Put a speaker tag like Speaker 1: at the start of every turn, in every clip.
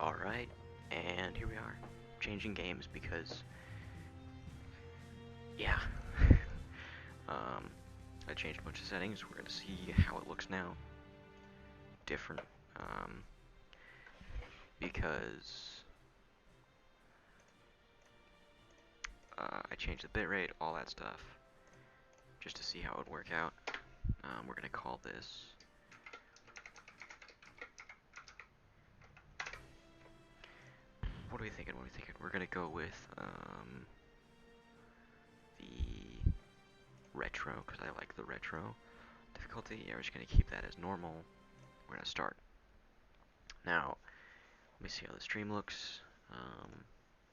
Speaker 1: Alright, and here we are, changing games because, yeah, um, I changed a bunch of settings. We're gonna see how it looks now. Different, because I changed the bitrate, all that stuff, just to see how it would work out. We're gonna call this what are we thinking? We're gonna go with the retro, because I like the retro difficulty. Yeah, we're just gonna keep that as normal. We're gonna start. Now, let me see how the stream looks.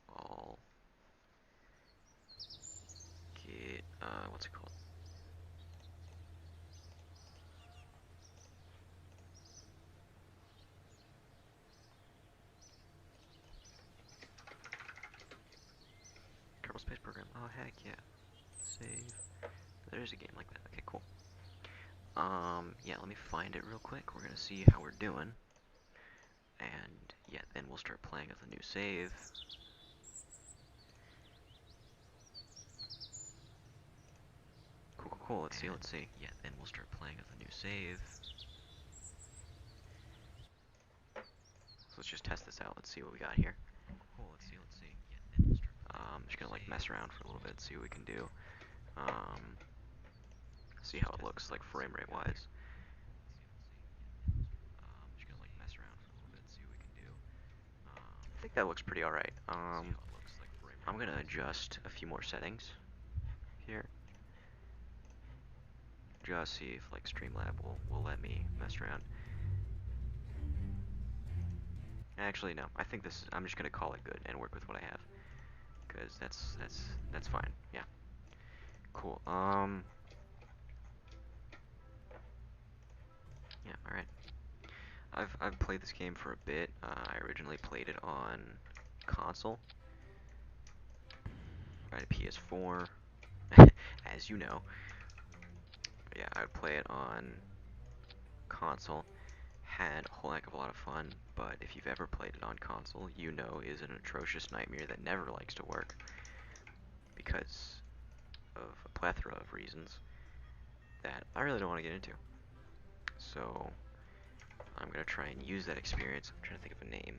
Speaker 1: I'll get, what's it called? Kerbal Space Program. Oh, heck yeah. Save. There's a game like that. Okay, cool. Yeah, let me find it real quick. We're gonna see how we're doing. And, yeah, then we'll start playing with a new save. Cool. Let's see. Yeah, then we'll start playing with a new save. So let's just test this out. Let's see what we got here. Cool. Let's see. Yeah, then we'll start. Just gonna like mess around for a little bit, see what we can do. See how it looks like frame rate wise. Just gonna like mess around for a little bit, see what we can do. I think that looks pretty alright. I'm gonna adjust a few more settings here. Just see if like Streamlab will let me mess around. Actually, no. I think this is. I'm just gonna call it good and work with what I have, because that's fine. Yeah. Cool. Yeah. All right. I've played this game for a bit. I originally played it on console, right? A PS4, as you know. Yeah, I would play it on console. Had a whole heck of a lot of fun, but if you've ever played it on console, you know it is an atrocious nightmare that never likes to work because of a plethora of reasons that I really don't want to get into. So I'm gonna try and use that experience. I'm trying to think of a name.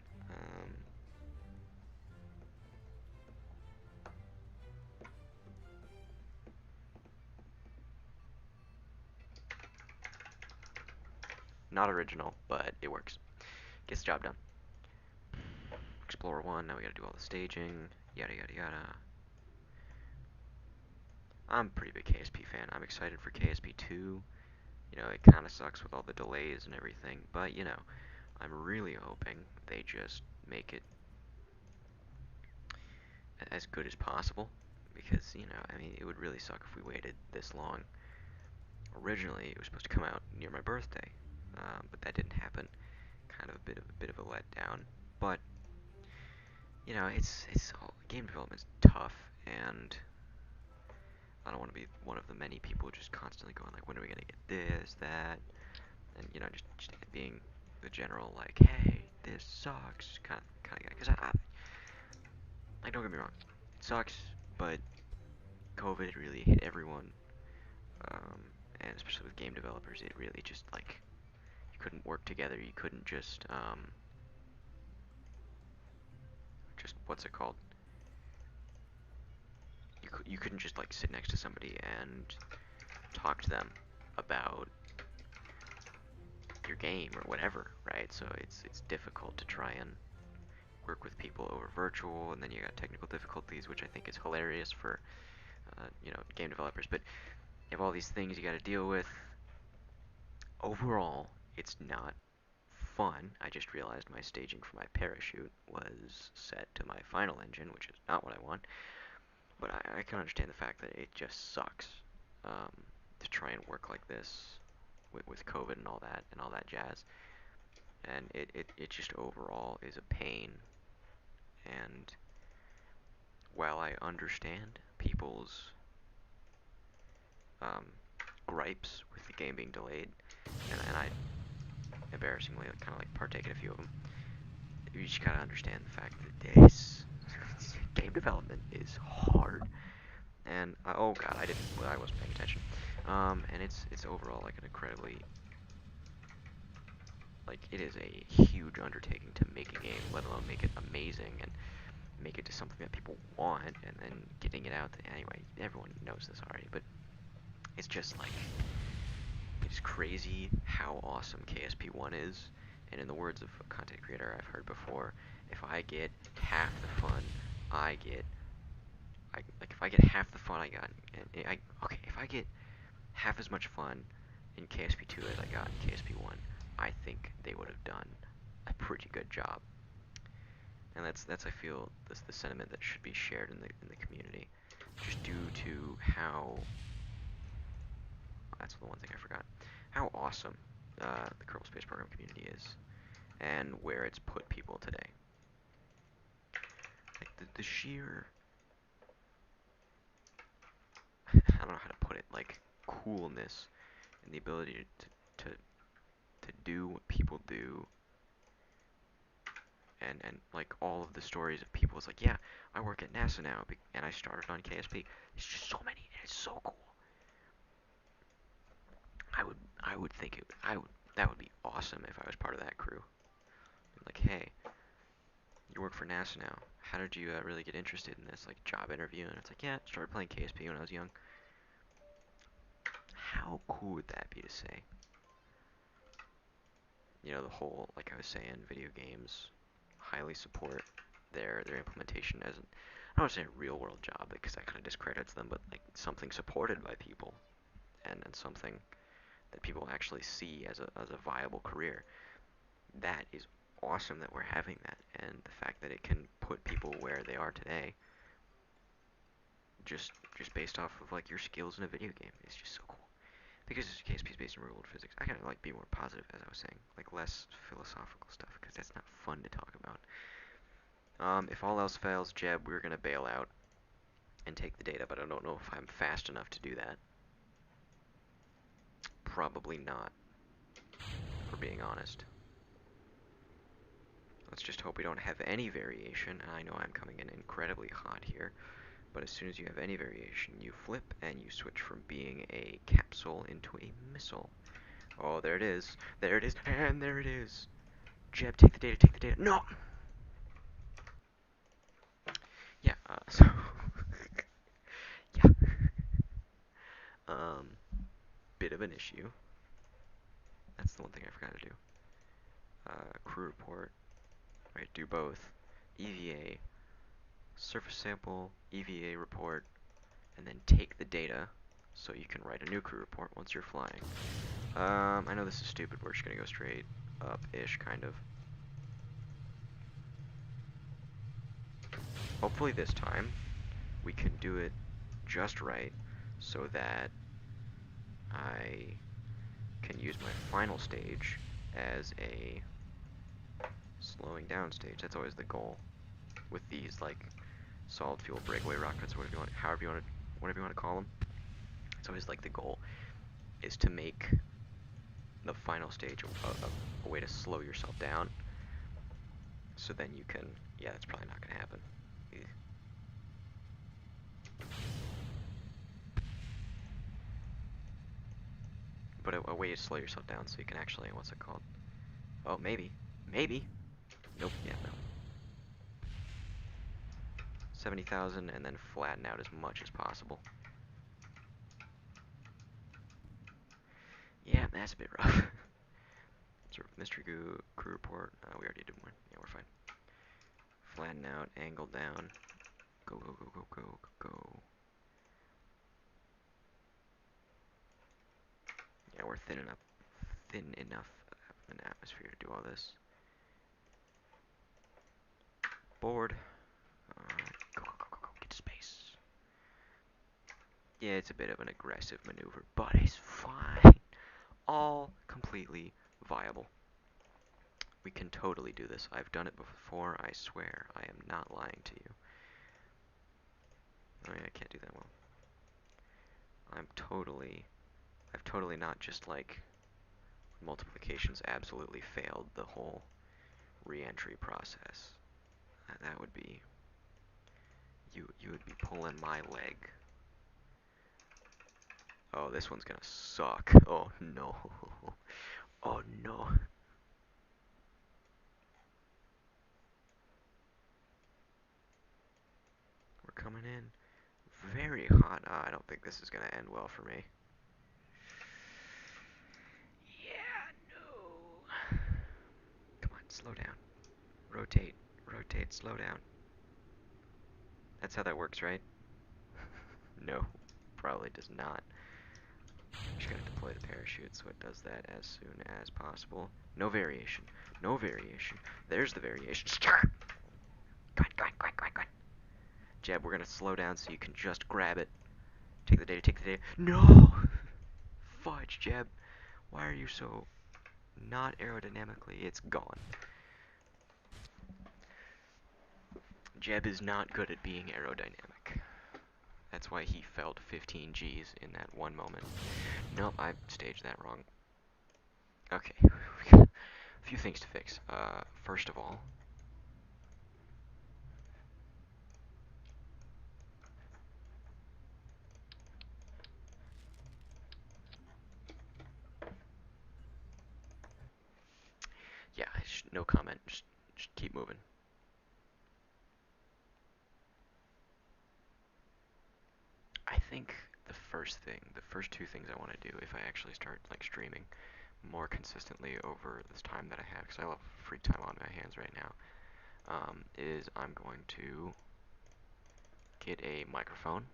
Speaker 1: Not original, but it works. Gets the job done. Explorer 1, now we gotta do all the staging, yada yada yada. I'm a pretty big KSP fan. I'm excited for KSP 2. You know, it kind of sucks with all the delays and everything, but you know, I'm really hoping they just make it as good as possible, because, you know, I mean, it would really suck if we waited this long. Originally, it was supposed to come out near my birthday, but that didn't happen. Kind of a bit of a letdown. But you know, it's all, game development's tough, and I don't want to be one of the many people just constantly going like, when are we gonna get this, that, and you know, just being the general like, hey, this sucks kind of guy. Because like, don't get me wrong, it sucks, but COVID really hit everyone, um, and especially with game developers, it really just like you couldn't work together. You couldn't just what's it called? You couldn't just like sit next to somebody and talk to them about your game or whatever, right? So it's difficult to try and work with people over virtual, and then you got technical difficulties, which I think is hilarious for you know, game developers. But you have all these things you got to deal with. Overall, it's not fun. I just realized my staging for my parachute was set to my final engine, which is not what I want. But I can understand the fact that it just sucks um, to try and work like this with COVID and all that jazz. And it just overall is a pain. And while I understand people's um, gripes with the game being delayed, and I embarrassingly kind of like partake in a few of them, you just gotta understand the fact that this game development is hard. And oh god, I wasn't paying attention. And it's overall like an incredibly, like, it is a huge undertaking to make a game, let alone make it amazing and make it to something that people want, and then getting it out. Anyway, everyone knows this already, but it's just like, it's crazy how awesome KSP1 is. And in the words of a content creator I've heard before, if I get half the fun I get, if I get half the fun I got, okay, if I get half as much fun in KSP2 as I got in KSP1, I think they would have done a pretty good job. And that's I feel that's the sentiment that should be shared in the community, just due to how, that's the one thing I forgot, how awesome the Kerbal Space Program community is, and where it's put people today. Like the sheer, I don't know how to put it, like, coolness and the ability to to do what people do, and like all of the stories of people. It's like, yeah, I work at NASA now, and I started on KSP. It's just so many, and it's so cool. I would think that would be awesome if I was part of that crew. Like, hey, you work for NASA now. How did you really get interested in this, like, job interview? And it's like, yeah, started playing KSP when I was young. How cool would that be to say? You know, the whole, like I was saying, video games highly support their implementation as an, I don't want to say a real world job because that kind of discredits them, but like something supported by people, and something that people actually see as a viable career. That is awesome that we're having that, and the fact that it can put people where they are today, just based off of like your skills in a video game, is just so cool. Because KSP is based in real world physics, I gotta like be more positive, as I was saying, like less philosophical stuff, because that's not fun to talk about. If all else fails, Jeb, we're gonna bail out and take the data, but I don't know if I'm fast enough to do that. Probably not, if we're being honest. Let's just hope we don't have any variation. I know I'm coming in incredibly hot here, but as soon as you have any variation, you flip and you switch from being a capsule into a missile. Oh, there it is. There it is. And there it is. Jeb, take the data, take the data. No! Yeah, so... yeah. Um, bit of an issue. That's the one thing I forgot to do. Crew report. Right, do both. EVA, surface sample, EVA report, and then take the data so you can write a new crew report once you're flying. I know this is stupid. We're just gonna go straight up-ish, kind of. Hopefully this time we can do it just right so that I can use my final stage as a slowing down stage. That's always the goal with these, like, solid fuel breakaway rockets, whatever you want, whatever you want to call them. It's always like the goal is to make the final stage a way to slow yourself down, so then you can, yeah, that's probably not going to happen. But a way to slow yourself down so you can actually, what's it called? Oh, maybe. Maybe. Nope, yeah, no. 70,000 and then flatten out as much as possible. Yeah, that's a bit rough. Sort of mystery crew report. We already did one. Yeah, we're fine. Flatten out, angle down. Go, go, go, go, go, go. Yeah, we're thin enough of an atmosphere to do all this. Board. Go, go, go, go, go, get to space. Yeah, it's a bit of an aggressive maneuver, but it's fine. All completely viable. We can totally do this. I've done it before, I swear. I am not lying to you. Oh yeah, I can't do that well. I've totally not just, like, multiplications absolutely failed the whole re-entry process. That would be you would be pulling my leg. Oh, this one's gonna suck. Oh no. Oh no. We're coming in very hot. I don't think this is gonna end well for me. Yeah, no. Come on, slow down. Rotate, rotate, slow down. That's how that works, right? No, probably does not. Just gotta deploy the parachute so it does that as soon as possible. No variation. No variation. There's the variation. Go on, go on, go on, go on, go on. Jeb, we're gonna slow down so you can just grab it. Take the data, take the data. No! Fudge, Jeb. Why are you so not aerodynamically? It's gone. Jeb is not good at being aerodynamic. That's why he felt 15 Gs in that one moment. Nope, I staged that wrong. Okay, we got a few things to fix. First of all, yeah, no comment. Just keep moving. I think the first two things I want to do if I actually start like streaming more consistently over this time that I have, because I have free time on my hands right now, is I'm going to get a microphone,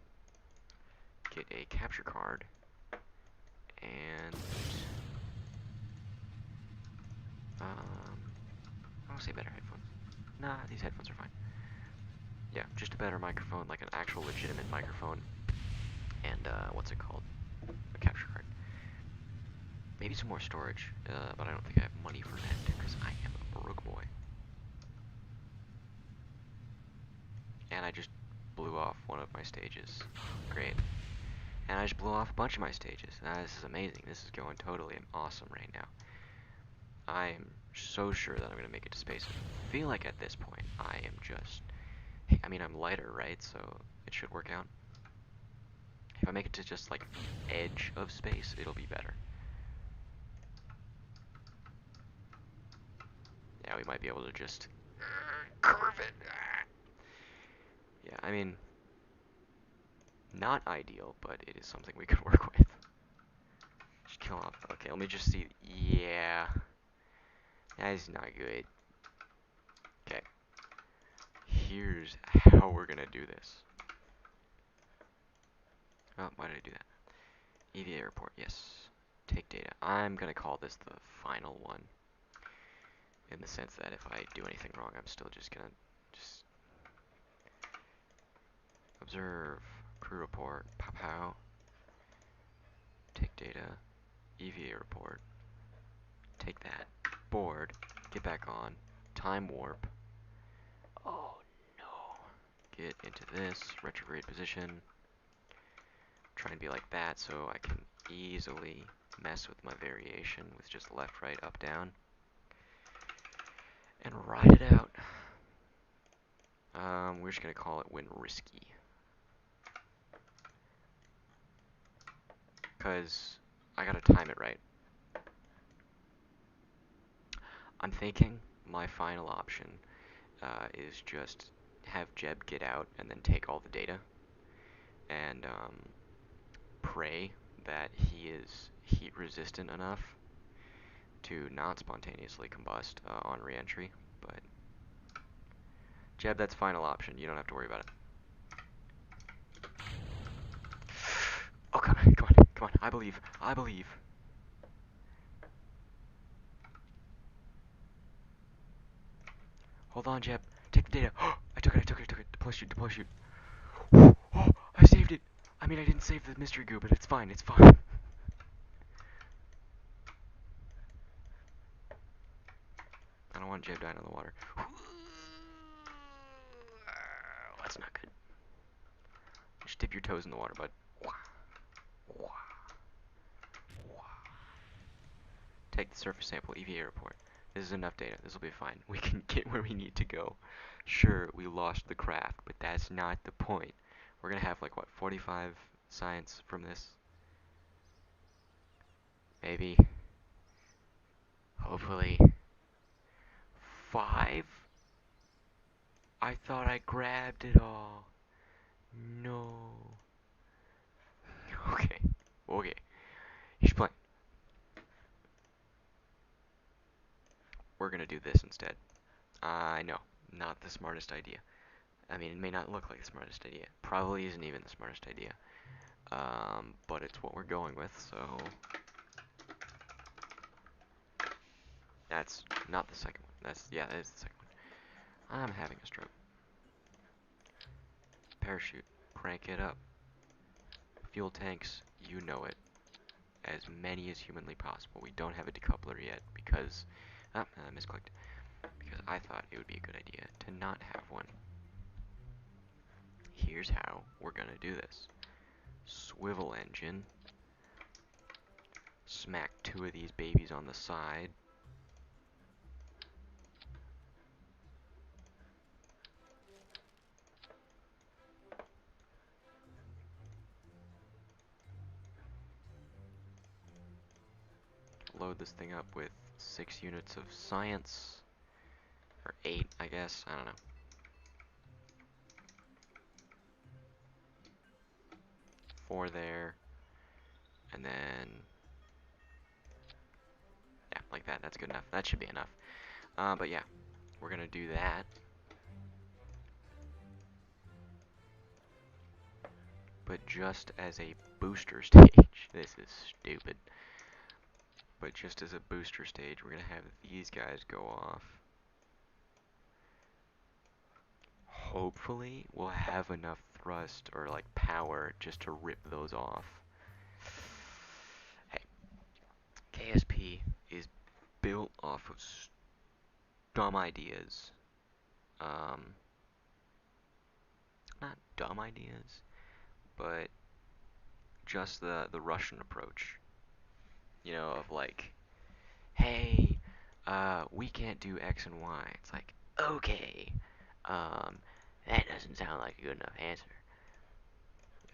Speaker 1: get a capture card, and I want to say better headphones. Nah, these headphones are fine. Yeah, just a better microphone, like an actual legitimate microphone, and what's it called? A capture card. Maybe some more storage, but I don't think I have money for that because I am a broke boy. And I just blew off one of my stages. Great. And I just blew off a bunch of my stages. This is amazing. This is going totally awesome right now. I am so sure that I'm going to make it to space. I feel like at this point, I am just... I mean, I'm lighter, right? So it should work out. If I make it to just, like, the edge of space, it'll be better. Yeah, we might be able to just... curve it. Yeah, I mean... not ideal, but it is something we could work with. Just kill off. Okay, let me just see. Yeah. That's not good. Okay. Here's how we're gonna do this. Oh, why did I do that? EVA report, yes. Take data. I'm gonna call this the final one. In the sense that if I do anything wrong, I'm still just gonna just observe, crew report, pow pow. Take data, EVA report. Take that. Board. Get back on. Time warp. Oh no. Get into this. Retrograde position. Try and be like that so I can easily mess with my variation with just left, right, up, down. And ride it out. We're just going to call it when risky. Because I got to time it right. I'm thinking my final option is just have Jeb get out and then take all the data. And pray that he is heat resistant enough to not spontaneously combust on re-entry. But Jeb, that's final option. You don't have to worry about it. Oh, come on, come on, come on. I believe. I believe. Hold on, Jeb. Take the data. I took it, I took it, I took it. Deploy shoot, deploy shoot. Oh, I saved it. I mean, I didn't save the mystery goo, but it's fine, it's fine. I don't want Jeb dying on the water. That's not good. Just dip your toes in the water, bud. Take the surface sample, EVA report. This is enough data. This will be fine. We can get where we need to go. Sure, we lost the craft, but that's not the point. We're gonna have like what, 45 science from this? Maybe. Hopefully. 5? I thought I grabbed it all. No. Okay. Okay. He's playing. We're gonna do this instead. I know. Not the smartest idea. I mean, it may not look like the smartest idea. Probably isn't even the smartest idea. But it's what we're going with, so... That's not the second one. Yeah, that is the second one. I'm having a stroke. Parachute. Crank it up. Fuel tanks, you know it. As many as humanly possible. We don't have a decoupler yet because... I misclicked. Because I thought it would be a good idea to not have one. Here's how we're gonna do this. Swivel engine. Smack 2 of these babies on the side. Load this thing up with 6 units of science. Or 8, I guess. I don't know. Four there. And then... yeah, like that. That's good enough. That should be enough. But yeah, we're gonna do that. But just as a booster stage. This is stupid. But just as a booster stage, we're gonna have these guys go off. Hopefully, we'll have enough thrust or like power just to rip those off. Hey, KSP is built off of dumb ideas. Not dumb ideas, but just the Russian approach. You know, of like, hey, we can't do X and Y. It's like, okay, that doesn't sound like a good enough answer.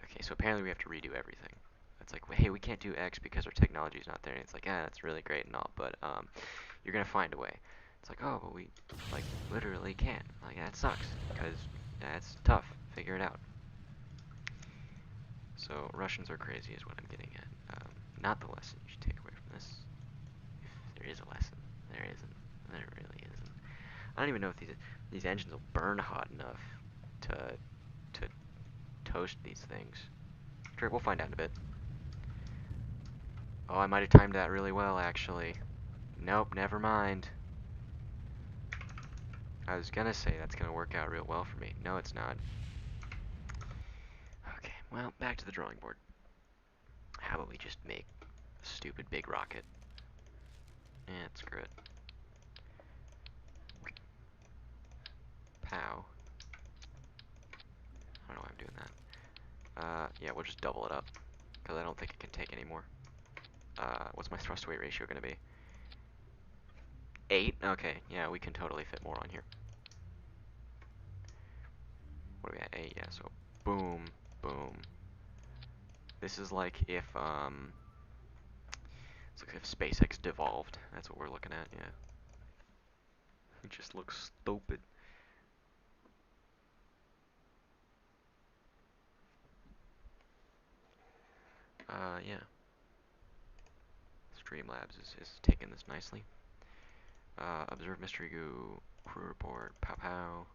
Speaker 1: Okay, so apparently we have to redo everything. It's like, hey, we can't do X because our technology is not there. And it's like, that's really great and all, but you're gonna find a way. It's like, oh, but we like literally can't. Like that sucks because that's tough. Figure it out. So Russians are crazy, is what I'm getting at. Not the lesson you should take away from this. If there is a lesson, there isn't. There really isn't. I don't even know if these engines will burn hot enough to toast these things. Sure, we'll find out in a bit. Oh, I might have timed that really well, actually. Nope, never mind. I was gonna say that's gonna work out real well for me. No, it's not. Okay, well, back to the drawing board. How about we just make a stupid big rocket? Yeah, screw it. Pow. I don't know why I'm doing that. Yeah, we'll just double it up. Because I don't think it can take any more. What's my thrust to weight ratio gonna be? 8? Okay, yeah, we can totally fit more on here. What are we at? 8, yeah, so boom, boom. This is like if, it's like if SpaceX devolved. That's what we're looking at, yeah. It just looks stupid. Yeah. Streamlabs is taking this nicely. Observe mystery goo, crew report, pow pow.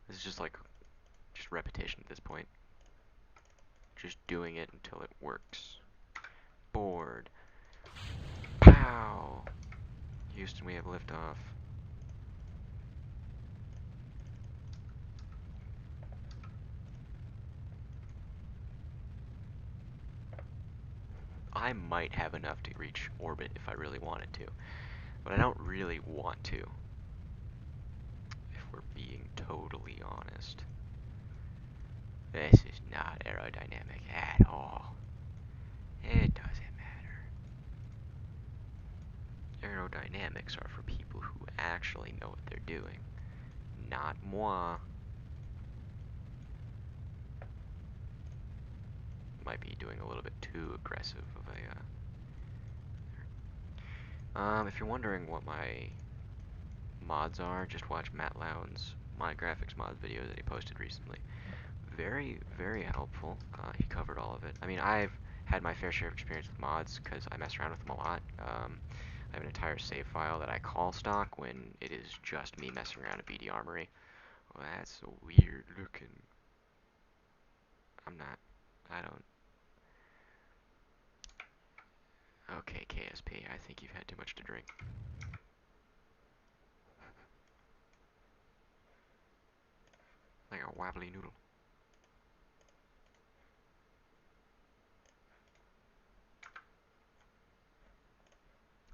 Speaker 1: This is just like, just repetition at this point. Just doing it until it works. Board. Pow! Houston, we have liftoff. I might have enough to reach orbit if I really wanted to. But I don't really want to. If we're being totally honest. This is not aerodynamic at all. It doesn't matter. Aerodynamics are for people who actually know what they're doing, not moi. Might be doing a little bit too aggressive of a. If you're wondering what my mods are, just watch Matt Lowndes' My Graphics Mods video that he posted recently. Very, very helpful. He covered all of it. I mean, I've had my fair share of experience with mods because I mess around with them a lot. I have an entire save file that I call stock when it is just me messing around in BD Armory. Well, that's so weird looking. I'm not. I don't. Okay, KSP, I think you've had too much to drink. Like a wobbly noodle.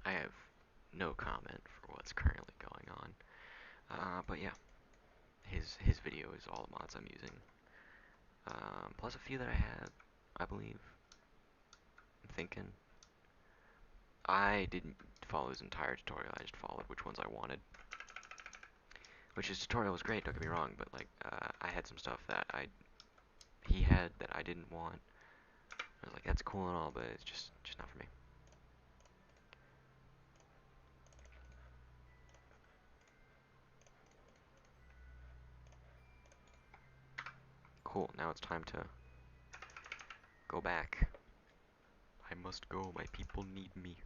Speaker 1: I have no comment for what's currently going on. But yeah, his video is all the mods I'm using. Plus a few that I had, I believe. I'm thinking. I didn't follow his entire tutorial, I just followed which ones I wanted. Which his tutorial was great, don't get me wrong, but like, I had some stuff that he had that I didn't want. I was like, that's cool and all, but it's just not for me. Cool, now it's time to go back. I must go, my people need me.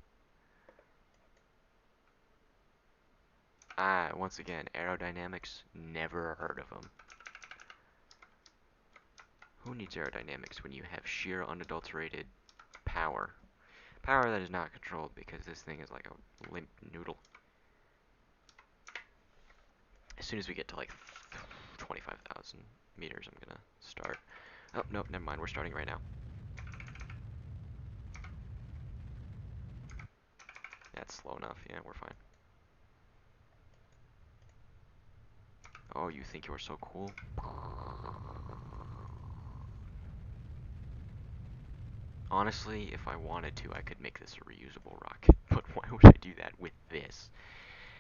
Speaker 1: Once again, aerodynamics, never heard of them. Who needs aerodynamics when you have sheer unadulterated power? Power that is not controlled because this thing is like a limp noodle. As soon as we get to like 25,000 meters, I'm gonna start. Oh, no, never mind, we're starting right now. That's slow enough, yeah, we're fine. Oh, you think you're so cool? Honestly, if I wanted to, I could make this a reusable rocket, but why would I do that with this?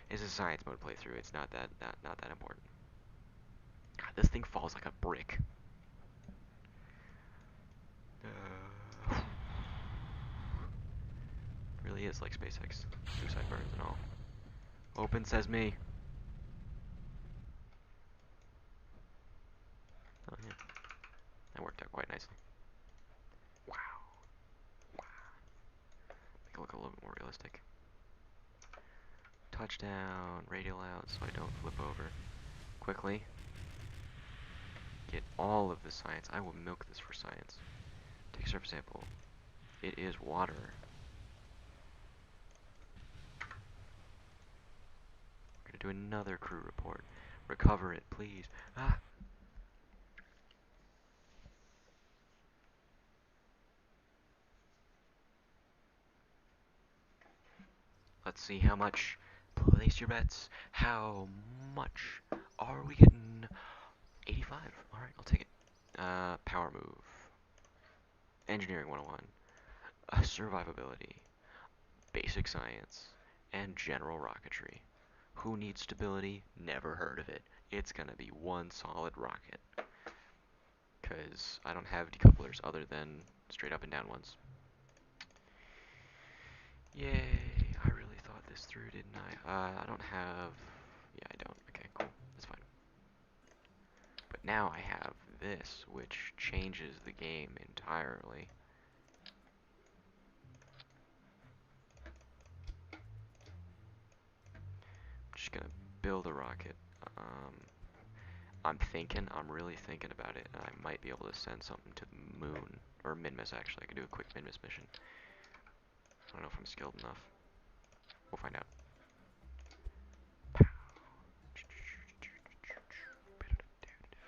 Speaker 1: It's a science mode playthrough, it's not that important. God, this thing falls like a brick. Really is like SpaceX, suicide burns and all. Open sesame. Oh yeah, that worked out quite nicely. Wow. Make it look a little bit more realistic. Touchdown, radial out so I don't flip over. Quickly. Get all of the science. I will milk this for science. Take a surface sample. It is water. We're gonna do another crew report. Recover it, please. Ah! Let's see how much. Place your bets. How much are we getting? 85. Alright, I'll take it. Power move. Engineering 101. Survivability. Basic science. And general rocketry. Who needs stability? Never heard of it. It's gonna be one solid rocket. Because I don't have decouplers other than straight up and down ones. Yay, I really thought this through, didn't I? I don't have... Yeah, I don't. Okay, cool. That's fine. But now I have this, which changes the game entirely. I'm just gonna build a rocket. I'm really thinking about it, and I might be able to send something to the moon. Or Minmus, actually. I could do a quick Minmus mission. I don't know if I'm skilled enough. We'll find out.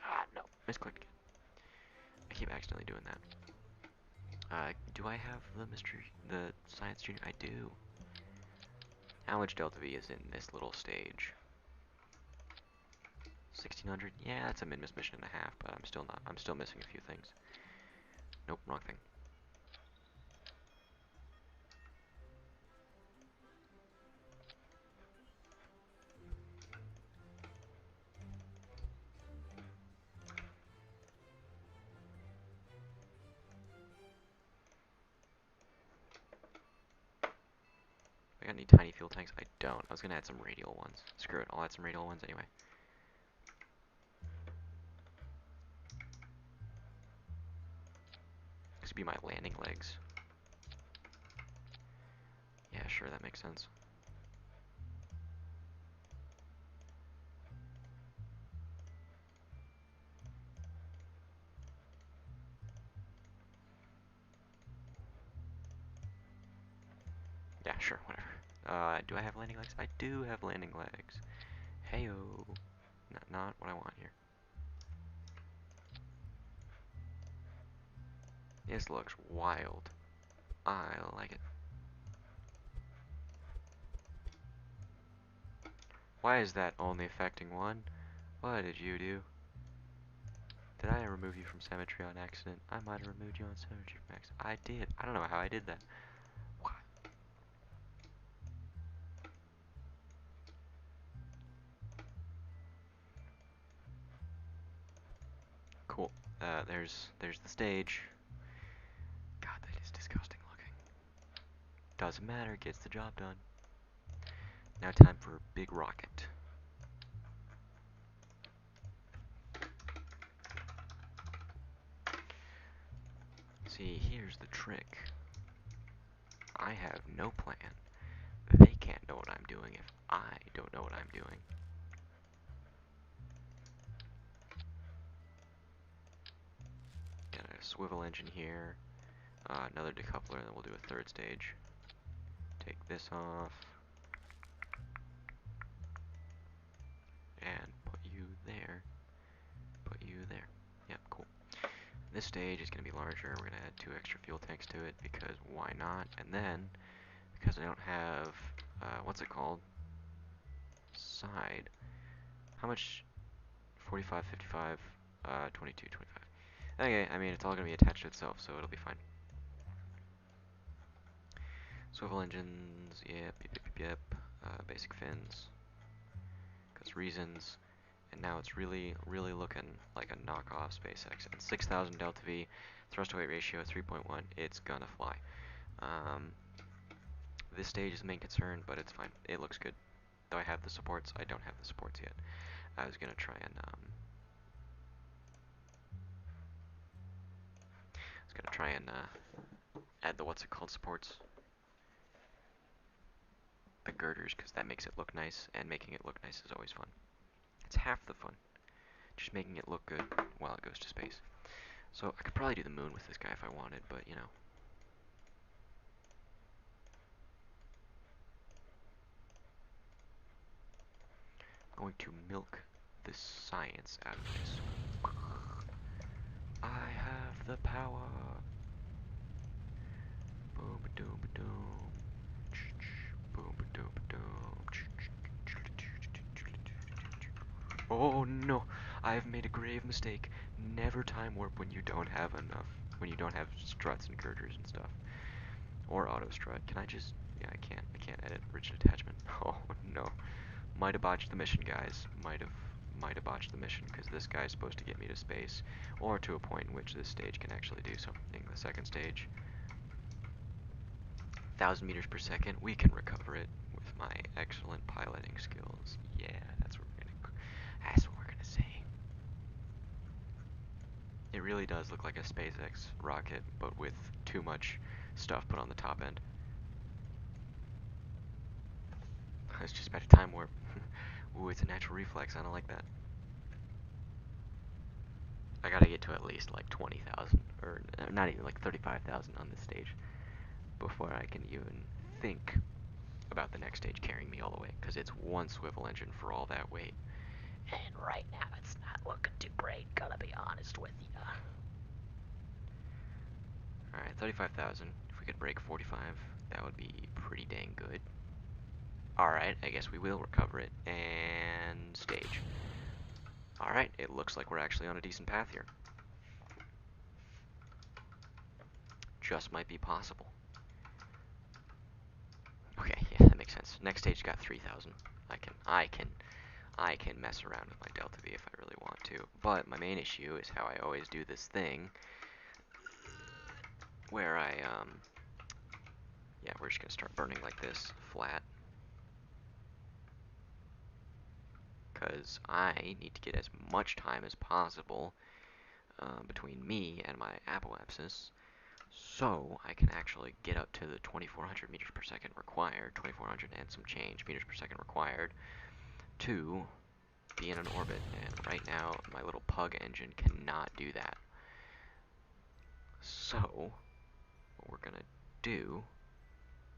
Speaker 1: Ah, no. Misclicked again. I keep accidentally doing that. Do I have the science junior? I do. L.H Delta V is in this little stage. 1600? Yeah, that's a min-miss mission and a half, but I'm still missing a few things. Nope, wrong thing. got any tiny fuel tanks? I don't. I was gonna add some radial ones. Screw it, I'll add some radial ones anyway. This would be my landing legs. Yeah, sure, that makes sense. Yeah, sure, whatever. Do I have landing legs? I do have landing legs. Heyo. Not what I want here. This looks wild. I like it. Why is that only affecting one? What did you do? Did I remove you from symmetry on accident? I might have removed you on symmetry from accident. I did. I don't know how I did that. What? Cool. There's the stage. God, that is disgusting looking. Doesn't matter, gets the job done. Now time for a big rocket. See, here's the trick. I have no plan. They can't know what I'm doing if I don't know what I'm doing. Got a swivel engine here. Another decoupler, and then we'll do a third stage. Take this off. And put you there. Put you there. Yep, cool. This stage is going to be larger. We're going to add 2 extra fuel tanks to it because why not? And then, because I don't have, what's it called? Side. How much? 45, 55, 22, 25. Okay, I mean, it's all going to be attached to itself, so it'll be fine. Swivel engines, yep, yep, yep, yep. Basic fins, because reasons. And now it's really, really looking like a knockoff SpaceX. And 6,000 delta V, thrust to weight ratio 3.1. It's gonna fly. This stage is the main concern, but it's fine. It looks good. Though I have the supports, I don't have the supports yet. I was gonna try and add the what's it called supports, the girders, because that makes it look nice, and making it look nice is always fun. It's half the fun, just making it look good while it goes to space. So I could probably do the moon with this guy if I wanted, but you know. I'm going to milk the science out of this. I have the power. Boom ba doom ba doom. Boom ba doom ba doom. Oh no, I have made a grave mistake. Never time warp when you don't have enough, when you don't have struts and girders and stuff. Or auto strut. Can I just, yeah, I can't edit rigid attachment. Oh no. Might have botched the mission, guys. Might have botched the mission, because this guy's supposed to get me to space, or to a point in which this stage can actually do something. The second stage, 1,000 meters per second, we can recover it with my excellent piloting skills. Yeah, that's what we're gonna say. It really does look like a SpaceX rocket, but with too much stuff put on the top end. I was just about to time warp. Ooh, it's a natural reflex. I don't like that. I gotta get to at least like 20,000, or not even like 35,000 on this stage before I can even think about the next stage carrying me all the way, because it's one swivel engine for all that weight. And right now it's not looking too great, gotta be honest with you. Alright, 35,000. If we could break 45, that would be pretty dang good. Alright, I guess we will recover it. And stage. Alright, it looks like we're actually on a decent path here. Just might be possible. Okay, yeah, that makes sense. Next stage got 3,000. I can mess around with my delta V if I really want to. But my main issue is how I always do this thing, where I Yeah, we're just gonna start burning like this, flat. Because I need to get as much time as possible between me and my apoapsis, so I can actually get up to the 2400 meters per second required, 2400 and some change meters per second required, to be in an orbit. And right now, my little pug engine cannot do that. So, what we're gonna do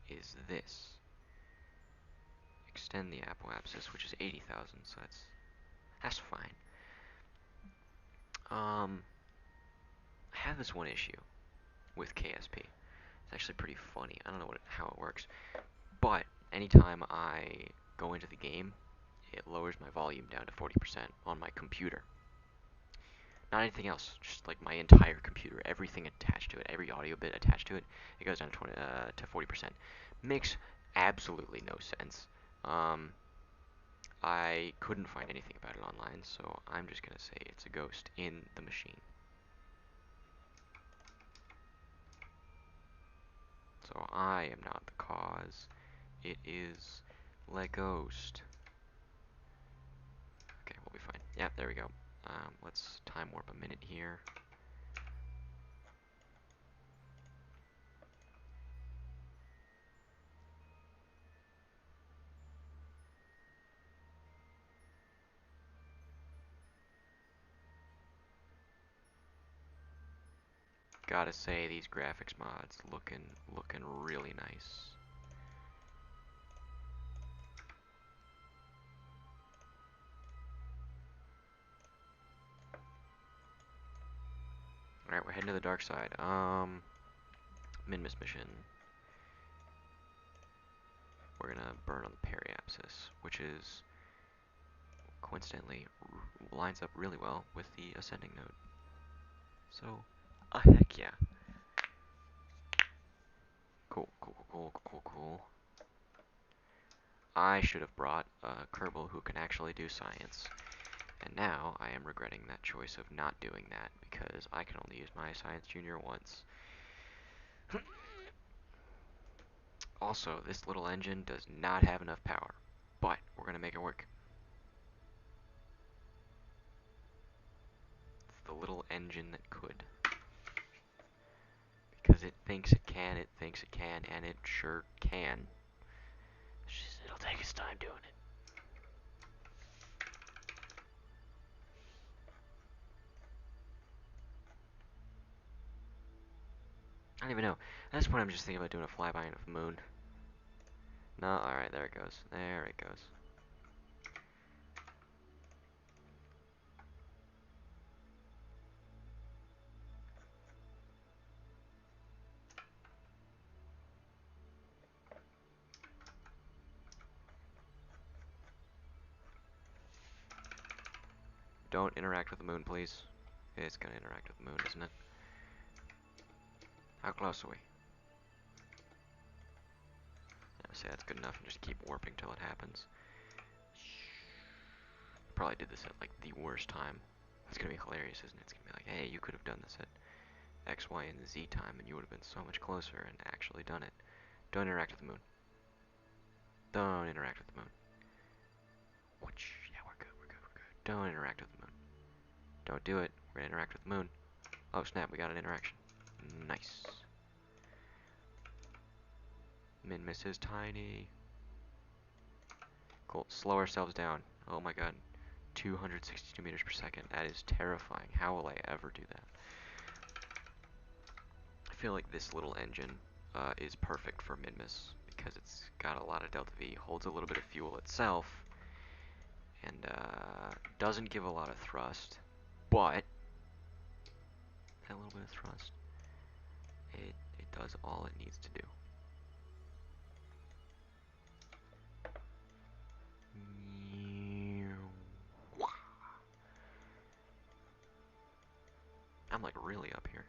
Speaker 1: is this. Extend the apoapsis, which is 80,000, so that's fine. I have this one issue with KSP. It's actually pretty funny. I don't know how it works, but anytime I go into the game, it lowers my volume down to 40% on my computer. Not anything else, just like my entire computer, everything attached to it, every audio bit attached to it, it goes down to 40%. Makes absolutely no sense. I couldn't find anything about it online, so I'm just gonna say it's a ghost in the machine. So I am not the cause. It is Le Ghost. Okay, we'll be fine. Yeah, there we go. Let's time warp a minute here. Gotta say, these graphics mods looking really nice. Alright, we're heading to the dark side. Minmus mission. We're gonna burn on the periapsis, which is, coincidentally, lines up really well with the ascending node. So, heck yeah. Cool. I should have brought a Kerbal who can actually do science. And now I am regretting that choice of not doing that, because I can only use my Science Junior once. Also, this little engine does not have enough power, but we're going to make it work. It's the little engine that could. Because it thinks it can, and it sure can. It'll take its time doing it. I don't even know. At this point, I'm just thinking about doing a flyby of the moon. No, alright, there it goes. There it goes. Don't interact with the moon, please. It's gonna interact with the moon, isn't it? How close are we? I say that's good enough and just keep warping till it happens. Probably did this at like the worst time. It's gonna be hilarious, isn't it? It's gonna be like, hey, you could have done this at X, Y, and Z time and you would have been so much closer and actually done it. Don't interact with the moon. Don't interact with the moon. Yeah, we're good. Don't interact with the moon. Don't do it. We're gonna interact with the moon. Oh snap, we got an interaction. Nice. Minmus is tiny. Cool. Slow ourselves down. Oh my god. 262 meters per second. That is terrifying. How will I ever do that? I feel like this little engine is perfect for Minmus because it's got a lot of delta V, holds a little bit of fuel itself, and doesn't give a lot of thrust, but that little bit of thrust, it does all it needs to do. I'm like really up here.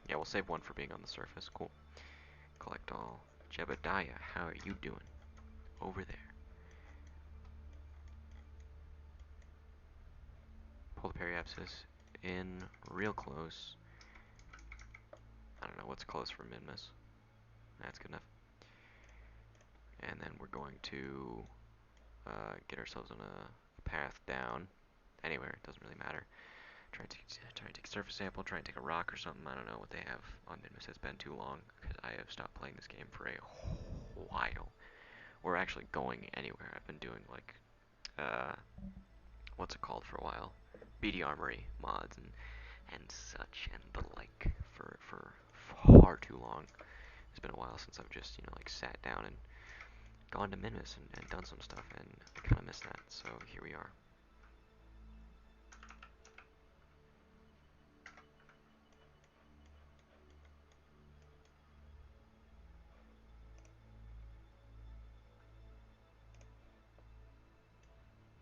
Speaker 1: Yeah, we'll save one for being on the surface. Cool. Collect all. Jebediah, how are you doing? Over there. grabs us in real close. I don't know what's close for mid-miss. That's good enough. And then we're going to get ourselves on a path down. Anywhere, it doesn't really matter. Try to take a surface sample, try and take a rock or something. I don't know what they have on mid-miss. It's been too long because I have stopped playing this game for a while. Or actually going anywhere. I've been doing like what's it called for a while? BD Armory mods and such and the like for far too long. It's been a while since I've just, you know, like sat down and gone to Minmus and done some stuff, and I kind of miss that, so here we are.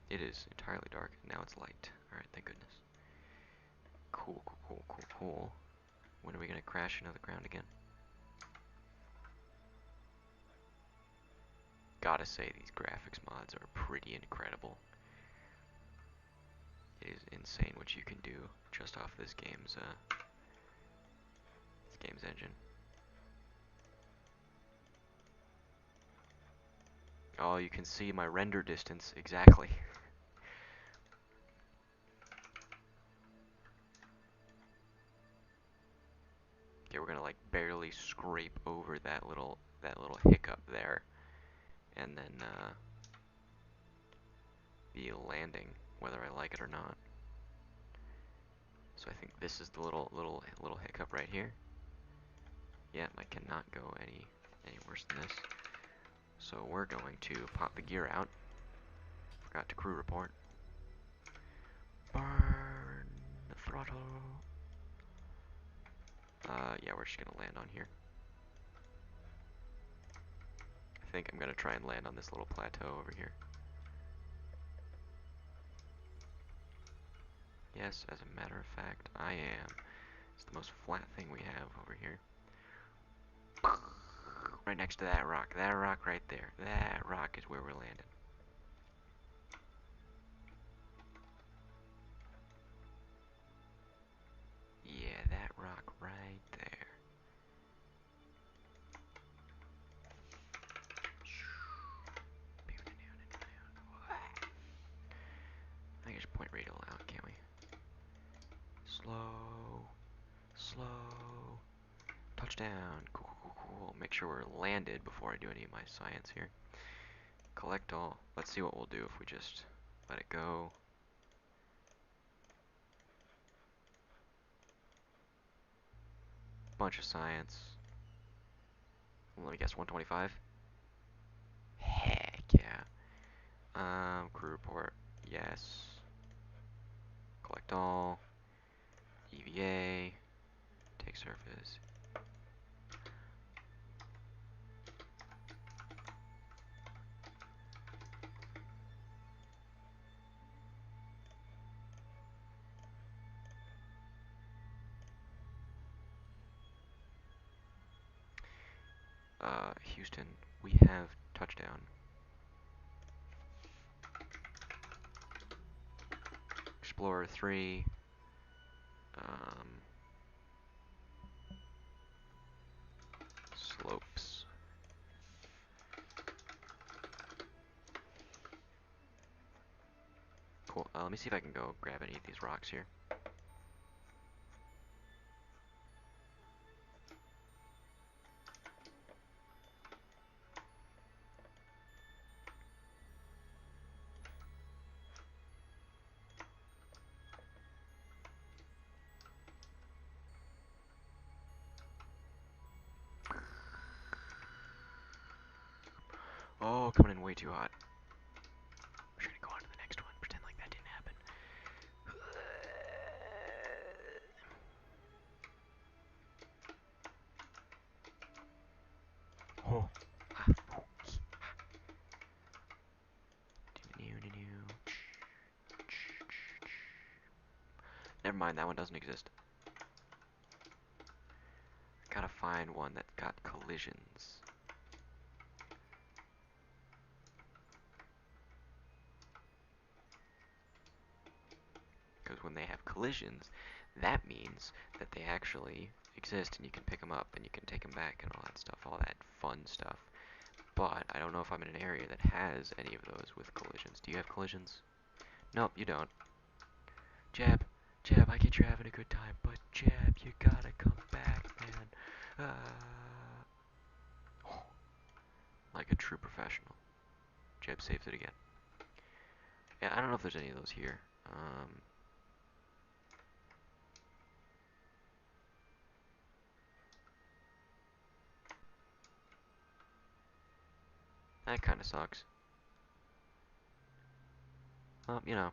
Speaker 1: It is entirely dark, and now it's light. Alright, thank goodness. Cool, cool, cool, cool, cool. When are we gonna crash into the ground again? Gotta say, these graphics mods are pretty incredible. It is insane what you can do just off this game's engine. Oh, you can see my render distance exactly. Okay, we're gonna like barely scrape over that little hiccup there, and then be landing, whether I like it or not. So I think this is the little hiccup right here. Yep, I cannot go any worse than this. So we're going to pop the gear out. Forgot to crew report. Burn the throttle. Yeah, we're just gonna land on here. I think I'm gonna try and land on this little plateau over here. Yes, as a matter of fact, I am. It's the most flat thing we have over here. Right next to that rock. That rock right there. That rock is where we're landing. Yeah, that rock right there. I can just point radial out, can't we? Slow. Slow. Touchdown. Cool, cool, cool. Make sure we're landed before I do any of my science here. Collect all. Let's see what we'll do if we just let it go. Bunch of science. Let me guess, 125? Heck yeah. Crew report. Yes. Collect all. EVA. Take surface. Houston, we have touchdown. Explorer 3. Slopes. Cool. Let me see if I can go grab any of these rocks here. Oh, coming in way too hot. We're just gonna go on to the next one. Pretend like that didn't happen. Oh. Never mind, that one doesn't exist. Gotta find one that got collisions. Because because when they have collisions, that means that they actually exist and you can pick them up and you can take them back and all that stuff, all that fun stuff. But I don't know if I'm in an area that has any of those with collisions. Do you have collisions? Nope, you don't. Jeb, Jeb, I get you're having a good time, but Jeb, you gotta come back, man. Like a true professional. Jeb saves it again. Yeah, I don't know if there's any of those here. That kind of sucks. Well, you know,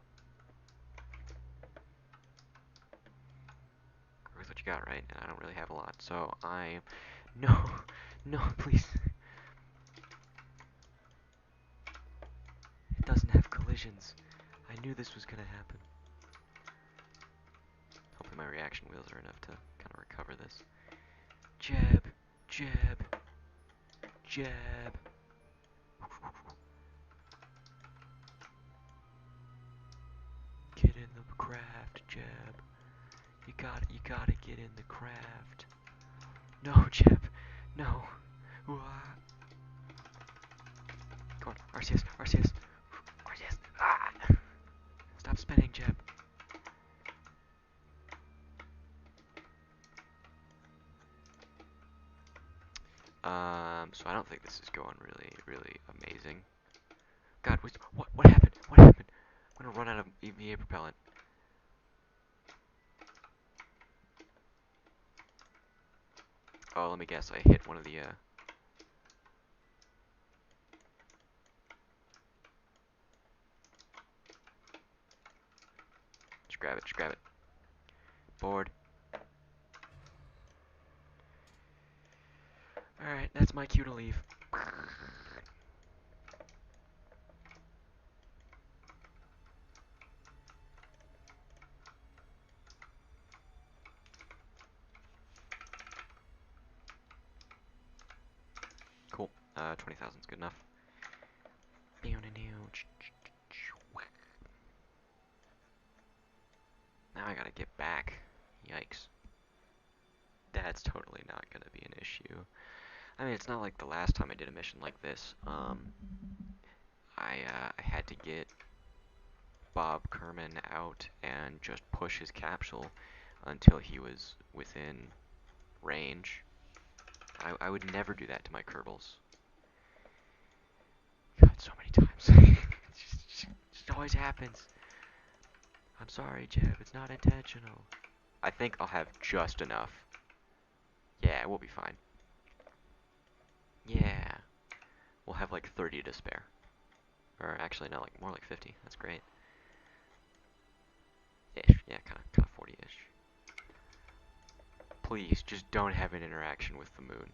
Speaker 1: with what you got, right? And I don't really have a lot, so I... No, no, please. It doesn't have collisions. I knew this was gonna happen. Hopefully my reaction wheels are enough to kind of recover this. Jab, jab, jab. Get in the craft, Jab. You gotta get in the craft. No, Jab, no. Come on, RCS, RCS, RCS. Ah! Stop spinning, Jab. So I don't think this is going really amazing. God, what happened? What happened? I'm gonna run out of EVA propellant. Oh, let me guess. I hit one of the, Just grab it, just grab it. Board. Alright, that's my cue to leave. Cool. 20,000 is good enough. Now I gotta get back. Yikes. That's totally not gonna be an issue. I mean, it's not like the last time I did a mission like this. I had to get Bob Kerman out and just push his capsule until he was within range. I would never do that to my Kerbals. God, so many times. it just always happens. I'm sorry, Jeb. It's not intentional. I think I'll have just enough. Yeah, we'll be fine. Yeah. We'll have like 30 to spare. Or actually, no, like more like 50. That's great. Ish. Yeah, kind of 40-ish. Please, just don't have an interaction with the moon.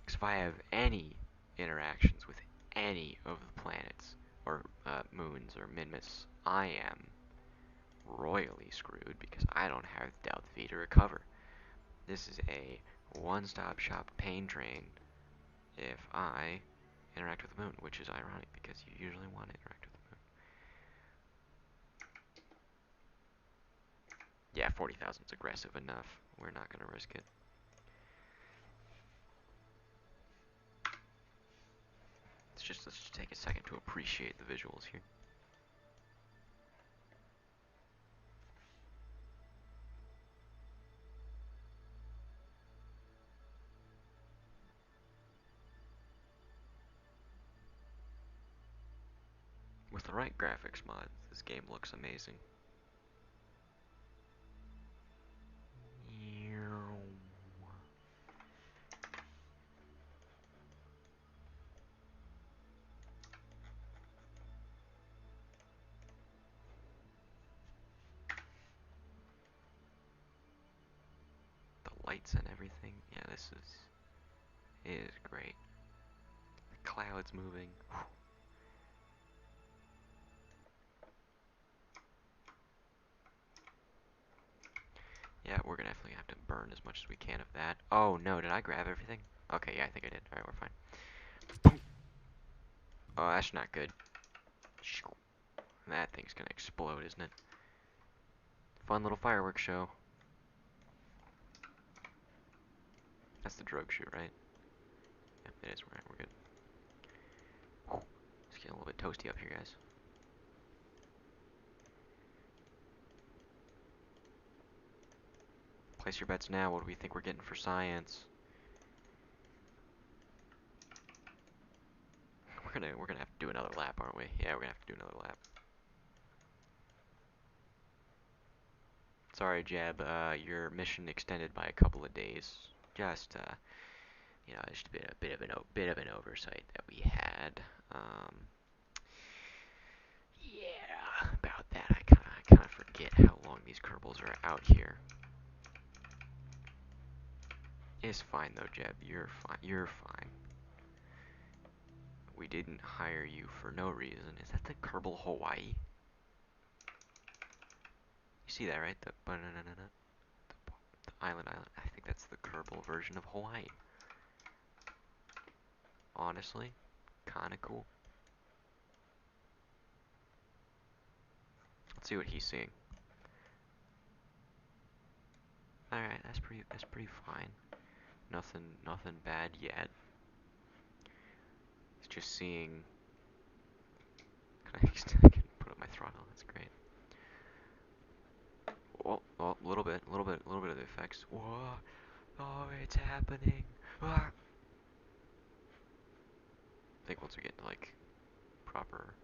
Speaker 1: Because if I have any interactions with any of the planets, or moons, or minmus, I am royally screwed because I don't have Delta V to recover. This is a one-stop shop pain train if I interact with the moon, which is ironic because you usually want to interact with the moon. Yeah, 40,000 is aggressive enough. We're not going to risk it. Let's just take a second to appreciate the visuals here. With the right graphics mods, this game looks amazing. The lights and everything. Yeah, this is great. The clouds moving. Yeah, we're gonna definitely have to burn as much as we can of that. Oh no, did I grab everything? Okay, yeah, I think I did. Alright, we're fine. Oh, that's not good. That thing's gonna explode, isn't it? Fun little fireworks show. That's the drogue chute, right? Yeah, it is. We're good. It's getting a little bit toasty up here, guys. Place your bets now. What do we think we're getting for science? We're gonna have to do another lap, aren't we? Yeah, we're gonna have to do another lap. Sorry, Jeb. Your mission extended by a couple of days. Just just a bit of an oversight that we had. Yeah, about that. I kind of forget how long these Kerbals are out here. It's fine though, Jeb. You're fine. You're fine. We didn't hire you for no reason. Is that the Kerbal Hawaii? You see that, right? The island. I think that's the Kerbal version of Hawaii. Honestly, kind of cool. Let's see what he's seeing. All right, that's pretty fine. Nothing bad yet. He's just seeing. I can put up my throttle. That's great. Oh, a little bit of the effects. Whoa, oh, it's happening. Ah. I think once we get to like proper,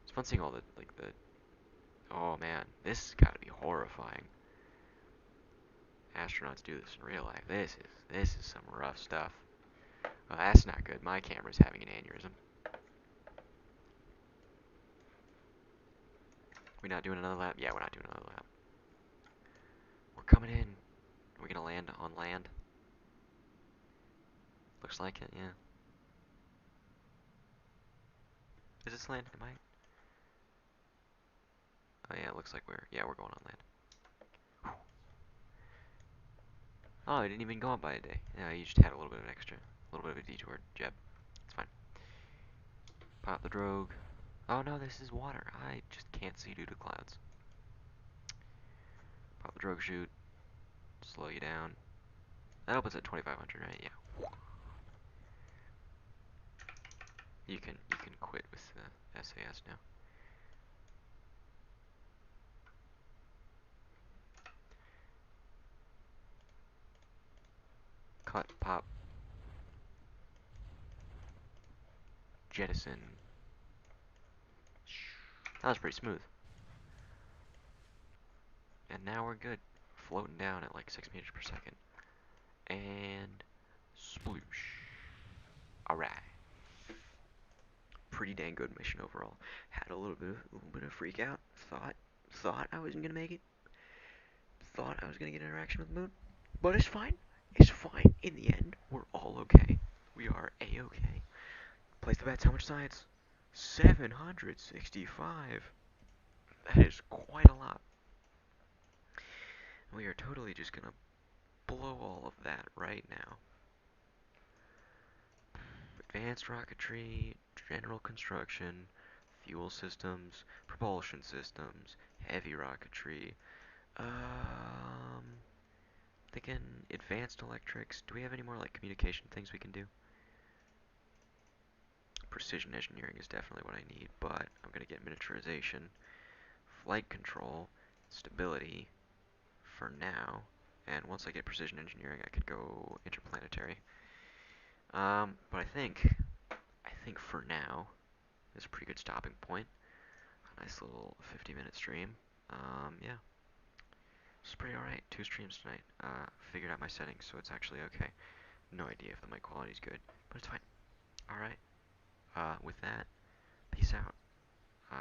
Speaker 1: it's fun seeing all the like the. Oh man, this has got to be horrifying. Astronauts do this in real life. This is some rough stuff. Well, that's not good. My camera's having an aneurysm. We not doing another lap? Yeah, we're not doing another lap. We're coming in. Are we gonna land on land? Looks like it, yeah. Is this land? Am I? Oh yeah, it looks like we're going on land. Oh, I didn't even go up by a day. Yeah, you just had a little bit of an extra, a little bit of a detour, Jeb. It's fine. Pop the drogue. Oh no, this is water. I just can't see due to clouds. Pop the drogue chute. Slow you down. That opens at 2500, right? Yeah. You can quit with the SAS now. Cut, pop, jettison. That was pretty smooth. And now we're good. Floating down at like 6 meters per second. And sploosh. Alright. Pretty dang good mission overall. Had a little bit of freak out. Thought I wasn't gonna make it. Thought I was gonna get interaction with the moon. But it's fine. It's fine. In the end, we're all okay. We are a-okay. Place the bets. How much science? 765. That is quite a lot. We are totally just gonna blow all of that right now. Advanced rocketry, general construction, fuel systems, propulsion systems, heavy rocketry. Thinking advanced electrics. Do we have any more like communication things we can do? Precision engineering is definitely what I need, but I'm gonna get miniaturization, flight control, stability for now, and once I get precision engineering, I could go interplanetary. But I think for now is a pretty good stopping point. A nice little 50-minute stream. Yeah, it's pretty alright. 2 streams tonight. Figured out my settings, so it's actually okay. No idea if the mic quality is good, but it's fine. Alright. With that, peace out.